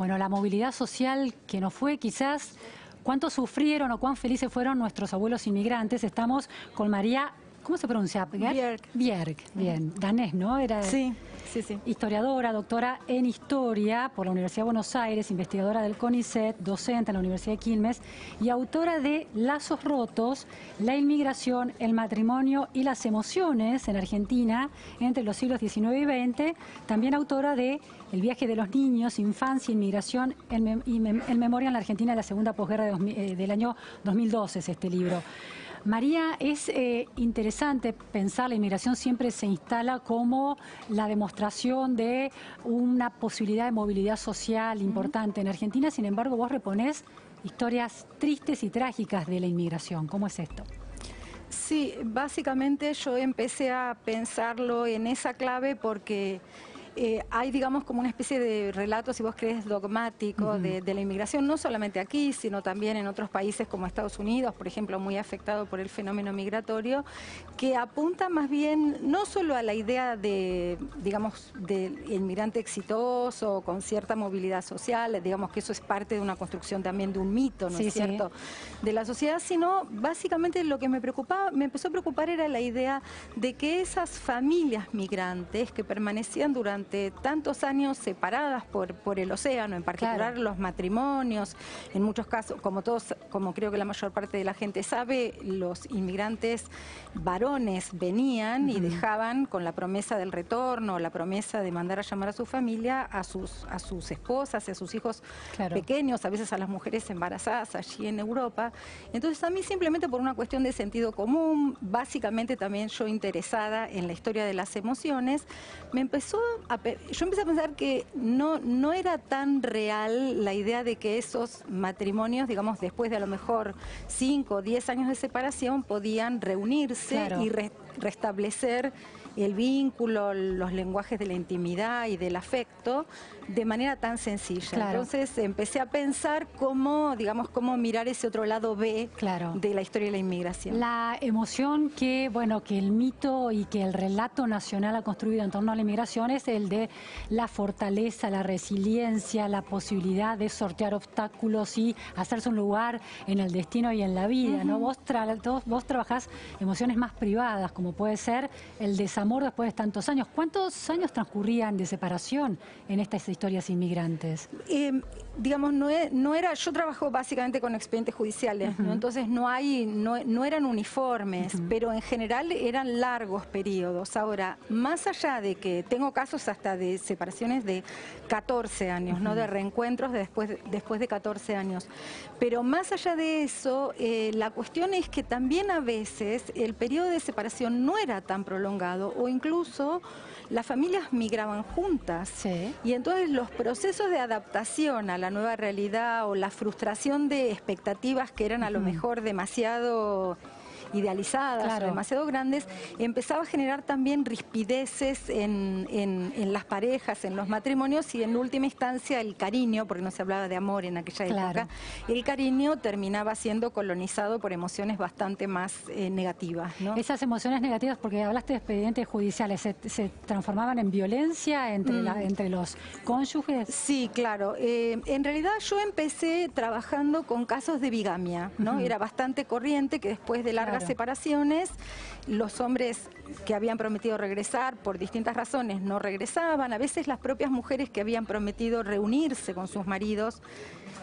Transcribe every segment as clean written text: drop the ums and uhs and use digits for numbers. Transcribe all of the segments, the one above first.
bueno, la movilidad social que nos fue quizás, cuánto sufrieron o cuán felices fueron nuestros abuelos inmigrantes. Estamos con María, ¿cómo se pronuncia? Bjerg. Bjerg, bien, danés, ¿no? Era Sí, sí, sí. historiadora, doctora en Historia por la Universidad de Buenos Aires, investigadora del CONICET, docente en la Universidad de Quilmes y autora de Lazos rotos, la inmigración, el matrimonio y las emociones en Argentina entre los siglos XIX y XX. También autora de El viaje de los niños, infancia, inmigración en memoria en la Argentina de la segunda posguerra del año 2012 es este libro. María, es interesante pensar, la inmigración siempre se instala como la demostración de una posibilidad de movilidad social importante en Argentina. Sin embargo, vos reponés historias tristes y trágicas de la inmigración. ¿Cómo es esto? Sí, básicamente yo empecé a pensarlo en esa clave porque hay, digamos, como una especie de relato, si vos querés, dogmático de la inmigración, no solamente aquí, sino también en otros países como Estados Unidos, por ejemplo, muy afectado por el fenómeno migratorio, que apunta más bien no solo a la idea de, digamos, del inmigrante exitoso, con cierta movilidad social, digamos que eso es parte de una construcción también de un mito, ¿no es cierto?, de la sociedad, sino básicamente lo que me empezó a preocupar era la idea de que esas familias migrantes que permanecían durante tantos años separadas por el océano, en particular los matrimonios, en muchos casos, como creo que la mayor parte de la gente sabe, los inmigrantes varones venían y dejaban con la promesa del retorno, la promesa de mandar a llamar a su familia, a sus esposas y a sus hijos pequeños, a veces a las mujeres embarazadas allí en Europa. Entonces a mí, simplemente por una cuestión de sentido común, básicamente también yo interesada en la historia de las emociones, yo empecé a pensar que no era tan real la idea de que esos matrimonios, digamos, después de a lo mejor 5 o 10 años de separación, podían reunirse y restablecer el vínculo, los lenguajes de la intimidad y del afecto de manera tan sencilla. Entonces empecé a pensar cómo, digamos, cómo mirar ese otro lado B de la historia de la inmigración. La emoción que, bueno, que el mito y que el relato nacional ha construido en torno a la inmigración es el de la fortaleza, la resiliencia, la posibilidad de sortear obstáculos y hacerse un lugar en el destino y en la vida, ¿no? Vos trabajás emociones más privadas, como puede ser el desamor después de tantos años. ¿Cuántos años transcurrían de separación en estas historias inmigrantes? Digamos, yo trabajo básicamente con expedientes judiciales, ¿no? Entonces no eran uniformes, pero en general eran largos periodos. Ahora, más allá de que tengo casos hasta de separaciones de 14 años, ¿no? De reencuentros después de 14 años. Pero más allá de eso, la cuestión es que también a veces el periodo de separación no era tan prolongado, o incluso las familias migraban juntas. Y entonces los procesos de adaptación a la nueva realidad o la frustración de expectativas que eran a lo mejor demasiado idealizadas o demasiado grandes, empezaba a generar también rispideces en las parejas, en los matrimonios, y en última instancia el cariño, porque no se hablaba de amor en aquella época, el cariño terminaba siendo colonizado por emociones bastante más negativas, ¿no? Esas emociones negativas, porque hablaste de expedientes judiciales, ¿se transformaban en violencia entre los cónyuges? Sí, claro. En realidad yo empecé trabajando con casos de bigamia, ¿no? Era bastante corriente que después de largas separaciones, los hombres que habían prometido regresar por distintas razones no regresaban. A veces las propias mujeres que habían prometido reunirse con sus maridos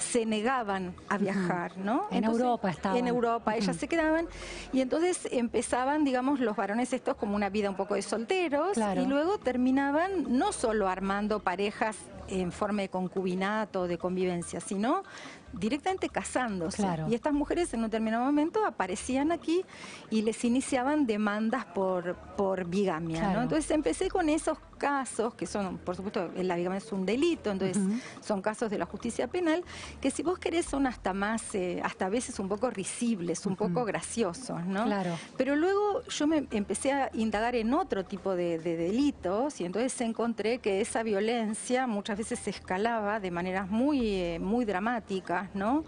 se negaban a viajar, ¿no? En Europa estaban. En Europa, ellas se quedaban, y entonces empezaban, digamos, los varones estos como una vida un poco de solteros, y luego terminaban no solo armando parejas en forma de concubinato, de convivencia, sino directamente casándose. Y estas mujeres en un determinado momento aparecían aquí y les iniciaban demandas por bigamia, ¿no? Entonces empecé con esos casos, que son, por supuesto, la bigamia es un delito, entonces son casos de la justicia penal, que si vos querés son hasta más, hasta a veces un poco risibles, un poco graciosos, ¿no? Pero luego yo me empecé a indagar en otro tipo de delitos, y entonces encontré que esa violencia muchas veces se escalaba de maneras muy dramáticas, ¿no?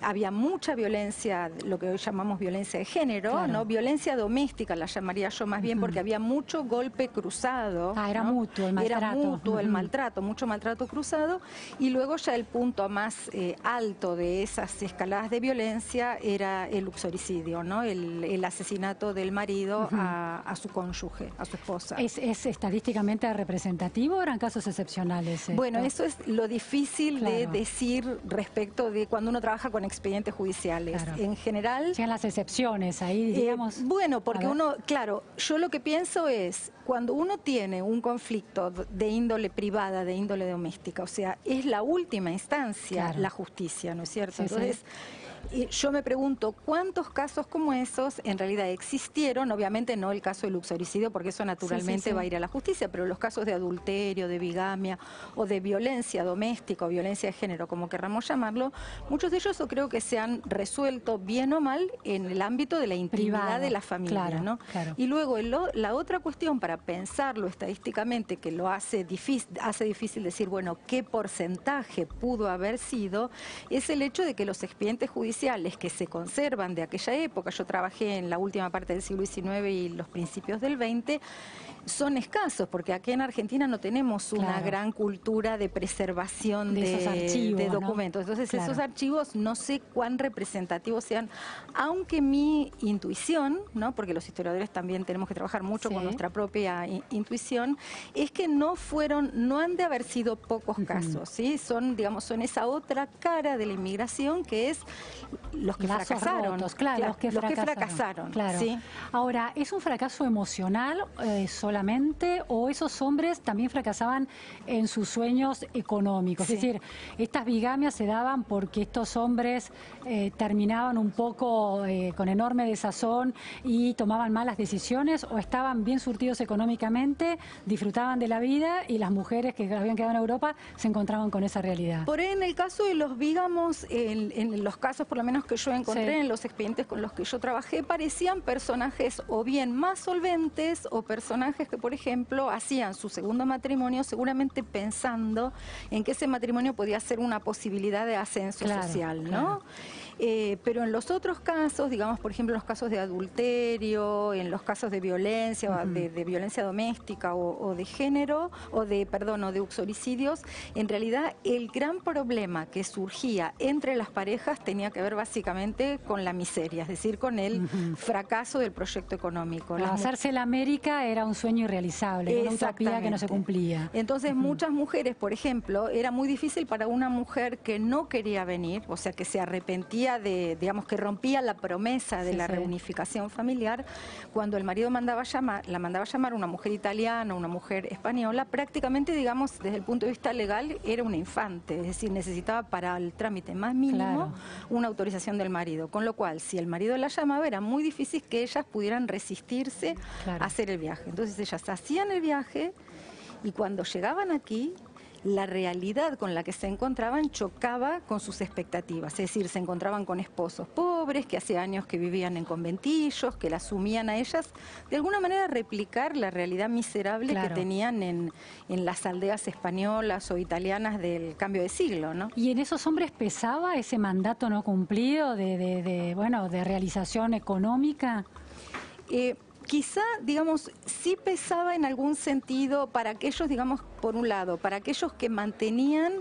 había mucha violencia, lo que hoy llamamos violencia de género, claro. ¿no? Violencia doméstica la llamaría yo más bien, porque había mucho golpe cruzado. Era ¿no? mutuo el maltrato. Era mutuo el maltrato, mucho maltrato cruzado, y luego ya el punto más alto de esas escaladas de violencia era el uxoricidio, ¿no? El asesinato del marido a su cónyuge, a su esposa. ¿Es estadísticamente representativo o eran casos excepcionales? Esto? Bueno, eso es lo difícil de decir respecto de cuando uno trabaja con expedientes judiciales. Claro. En general... Sean las excepciones ahí, digamos. Bueno, porque uno, claro, yo lo que pienso es, cuando uno tiene un conflicto de índole privada, de índole doméstica, o sea, es la última instancia la justicia, ¿no es cierto? Entonces, yo me pregunto, ¿cuántos casos como esos en realidad existieron? Obviamente no el caso del uxoricidio, porque eso naturalmente va a ir a la justicia, pero los casos de adulterio, de bigamia o de violencia doméstica o violencia de género, como querramos llamarlo, muchos de ellos yo creo que se han resuelto bien o mal en el ámbito de la intimidad de la familia, ¿no? Y luego la otra cuestión para pensarlo estadísticamente, que lo hace difícil decir, bueno, ¿qué porcentaje pudo haber sido? Es el hecho de que los expedientes judiciales que se conservan de aquella época, yo trabajé en la última parte del siglo XIX y los principios del XX, son escasos, porque aquí en Argentina no tenemos una gran cultura de preservación de esos archivos, de documentos. ¿No? Entonces esos archivos no sé cuán representativos sean, aunque mi intuición, ¿no? Porque los historiadores también tenemos que trabajar mucho con nuestra propia intuición, es que no han de haber sido pocos casos, ¿sí? Son, digamos, son esa otra cara de la inmigración que es los que fracasaron. Rotos, los que fracasaron. Claro. ¿Sí? Ahora, ¿es un fracaso emocional solamente o esos hombres también fracasaban en sus sueños económicos? Es decir, estas bigamias se daban porque estos hombres terminaban un poco con enorme desazón y tomaban malas decisiones, o estaban bien surtidos económicamente, disfrutaban de la vida, y las mujeres que habían quedado en Europa se encontraban con esa realidad. Por ahí en el caso de los bigamos, en los casos por lo menos que yo encontré en los expedientes con los que yo trabajé, parecían personajes o bien más solventes o personajes que, por ejemplo, hacían su segundo matrimonio seguramente pensando en que ese matrimonio podía ser una posibilidad de ascenso social, ¿no? Pero en los otros casos, digamos, por ejemplo, en los casos de adulterio, en los casos de violencia, de violencia doméstica o de género, o de uxoricidios, en realidad el gran problema que surgía entre las parejas tenía que ver básicamente con la miseria, es decir, con el fracaso del proyecto económico. Hacerse la América era un sueño irrealizable, una utopía que no se cumplía. Entonces muchas mujeres, por ejemplo, era muy difícil para una mujer que no quería venir, o sea, que se arrepentía digamos, que rompía la promesa de la reunificación familiar, cuando el marido la mandaba a llamar una mujer italiana, una mujer española, prácticamente, digamos, desde el punto de vista legal, era una infante, es decir, necesitaba para el trámite más mínimo una autorización del marido, con lo cual, si el marido la llamaba, era muy difícil que ellas pudieran resistirse a hacer el viaje. Entonces ellas hacían el viaje y cuando llegaban aquí, la realidad con la que se encontraban chocaba con sus expectativas, es decir, se encontraban con esposos pobres que hacía años que vivían en conventillos, que la asumían a ellas, de alguna manera replicar la realidad miserable que tenían en las aldeas españolas o italianas del cambio de siglo, ¿no? ¿Y en esos hombres pesaba ese mandato no cumplido de realización económica? Quizá, digamos, sí pesaba en algún sentido para aquellos, digamos, por un lado, para aquellos que mantenían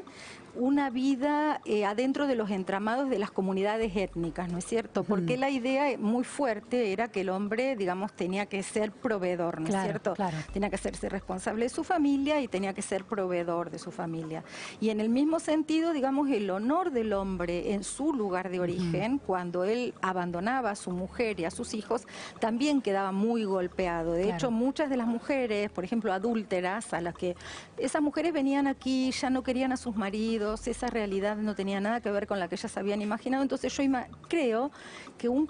una vida adentro de los entramados de las comunidades étnicas, ¿no es cierto? Porque la idea muy fuerte era que el hombre, digamos, tenía que ser proveedor, ¿no es cierto? Tenía que hacerse responsable de su familia y tenía que ser proveedor de su familia. Y en el mismo sentido, digamos, el honor del hombre en su lugar de origen, cuando él abandonaba a su mujer y a sus hijos, también quedaba muy golpeado. De hecho, muchas de las mujeres, por ejemplo, adúlteras, a las que esas mujeres venían aquí, ya no querían a sus maridos, esa realidad no tenía nada que ver con la que ellas habían imaginado. Entonces yo creo que un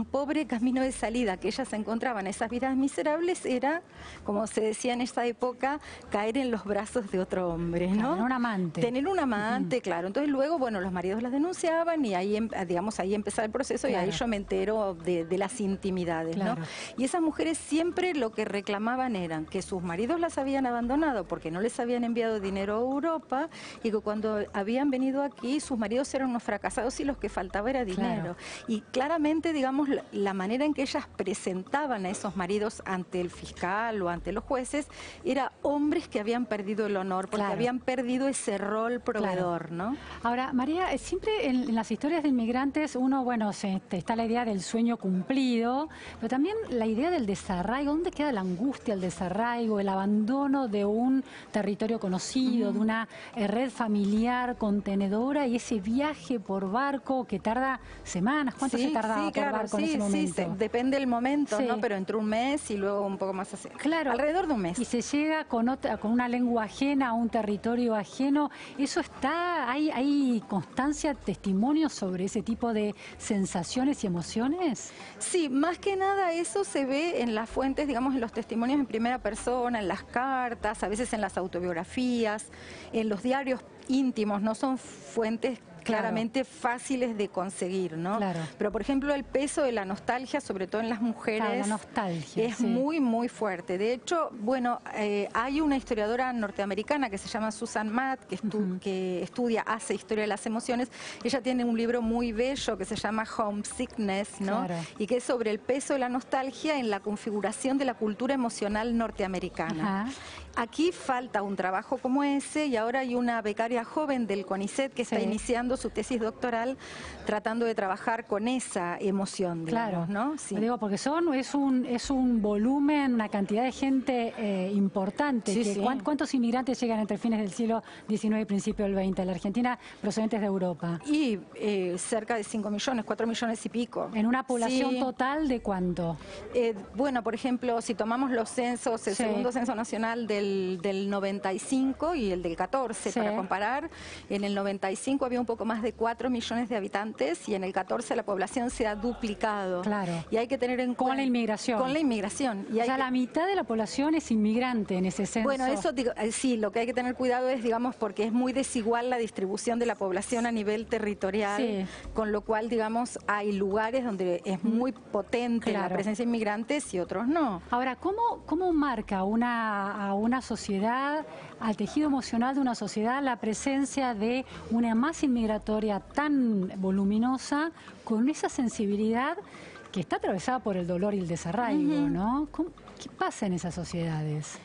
pobre camino de salida que ellas encontraban, esas vidas miserables, era, como se decía en esa época, caer en los brazos de otro hombre, ¿no? Tener un amante. Tener un amante, claro. Entonces luego, bueno, los maridos las denunciaban y ahí, digamos, ahí empezaba el proceso y ahí yo me entero de las intimidades, ¿no? Y esas mujeres siempre lo que reclamaban eran que sus maridos las habían abandonado porque no les habían enviado dinero a Europa y que cuando habían venido aquí, sus maridos eran unos fracasados y los que faltaba era dinero. Y claramente, digamos, la manera en que ellas presentaban a esos maridos ante el fiscal o ante los jueces era hombres que habían perdido el honor, porque habían perdido ese rol proveedor, ¿no? Ahora, María, siempre en las historias de inmigrantes uno, bueno, está la idea del sueño cumplido, pero también la idea del desarraigo. ¿Dónde queda la angustia, el desarraigo, el abandono de un territorio conocido, de una red familiar contenedora y ese viaje por barco que tarda semanas? ¿Cuánto se tarda por barco en ese momento? Sí, depende del momento, ¿no? Pero entre un mes y luego un poco más así. Claro. Alrededor de un mes. Y se llega con una lengua ajena a un territorio ajeno. ¿Eso está, hay constancia, testimonios sobre ese tipo de sensaciones y emociones? Sí, más que nada eso se ve en las fuentes, digamos, en los testimonios en primera persona, en las cartas, a veces en las autobiografías, en los diarios íntimos, no son fuentes claramente fáciles de conseguir, ¿no? Pero, por ejemplo, el peso de la nostalgia, sobre todo en las mujeres, la nostalgia, es muy, muy fuerte. De hecho, bueno, hay una historiadora norteamericana que se llama Susan Matt, que hace historia de las emociones. Ella tiene un libro muy bello que se llama Homesickness, ¿no? Y que es sobre el peso de la nostalgia en la configuración de la cultura emocional norteamericana. Aquí falta un trabajo como ese y ahora hay una becaria joven del CONICET que está iniciando su tesis doctoral tratando de trabajar con esa emoción, digamos, ¿no? Sí. Digo, porque es un volumen, una cantidad de gente importante. ¿Cuántos inmigrantes llegan entre fines del siglo XIX y principio del XX a la Argentina procedentes de Europa? Y cerca de 5 millones, 4 millones y pico. ¿En una población total de cuánto? Bueno, por ejemplo, si tomamos los censos, el segundo censo nacional del 95 y el del 14, para comparar, en el 95 había un poco más de 4 millones de habitantes y en el 14 la población se ha duplicado. Y hay que tener en cuenta... Con la inmigración. Con la inmigración. Y la mitad de la población es inmigrante en ese censo. Bueno, eso sí, lo que hay que tener cuidado es, digamos, porque es muy desigual la distribución de la población a nivel territorial, con lo cual, digamos, hay lugares donde es muy potente la presencia de inmigrantes y otros no. Ahora, ¿cómo marca a una sociedad, al tejido emocional de una sociedad, la presencia de una masa inmigratoria tan voluminosa con esa sensibilidad que está atravesada por el dolor y el desarraigo, ¿no? ¿Qué pasa en esas sociedades?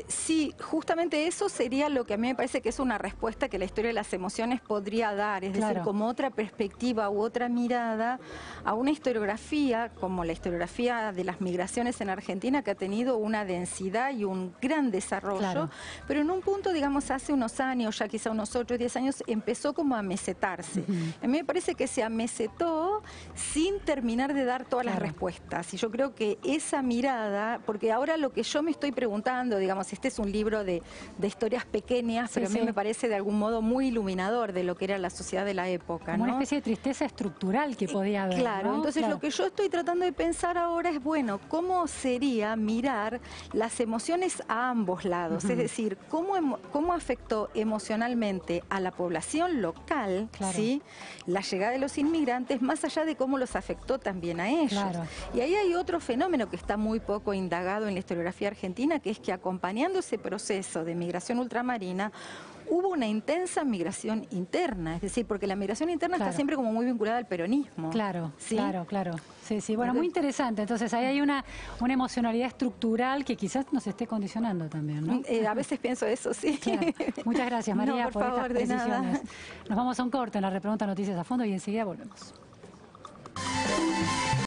Sí, justamente eso sería lo que a mí me parece que es una respuesta que la historia de las emociones podría dar, es decir, como otra perspectiva u otra mirada a una historiografía como la historiografía de las migraciones en Argentina, que ha tenido una densidad y un gran desarrollo, pero en un punto, digamos, hace unos años, ya quizá unos 8 o 10 años, empezó como a mesetarse. A mí me parece que se amesetó sin terminar de dar todas las respuestas, y yo creo que esa mirada, porque ahora lo que yo me estoy preguntando, digamos, este es un libro de historias pequeñas, pero a mí me parece de algún modo muy iluminador de lo que era la sociedad de la época, como una especie de tristeza estructural que podía haber. Claro, entonces lo que yo estoy tratando de pensar ahora es, bueno, ¿cómo sería mirar las emociones a ambos lados? Es decir, ¿cómo afectó emocionalmente a la población local, ¿sí?, la llegada de los inmigrantes, más allá de cómo los afectó también a ellos? Y ahí hay otro fenómeno que está muy poco indagado en la historiografía argentina, que es que acompañando ese proceso de migración ultramarina, hubo una intensa migración interna, es decir, porque la migración interna está siempre como muy vinculada al peronismo. Claro. Sí, bueno, muy interesante. Entonces ahí hay una emocionalidad estructural que quizás nos esté condicionando también, ¿no? A veces pienso eso, sí. Muchas gracias, María, por estas precisiones. Nos vamos a un corte en la Repregunta Noticias a Fondo y enseguida volvemos.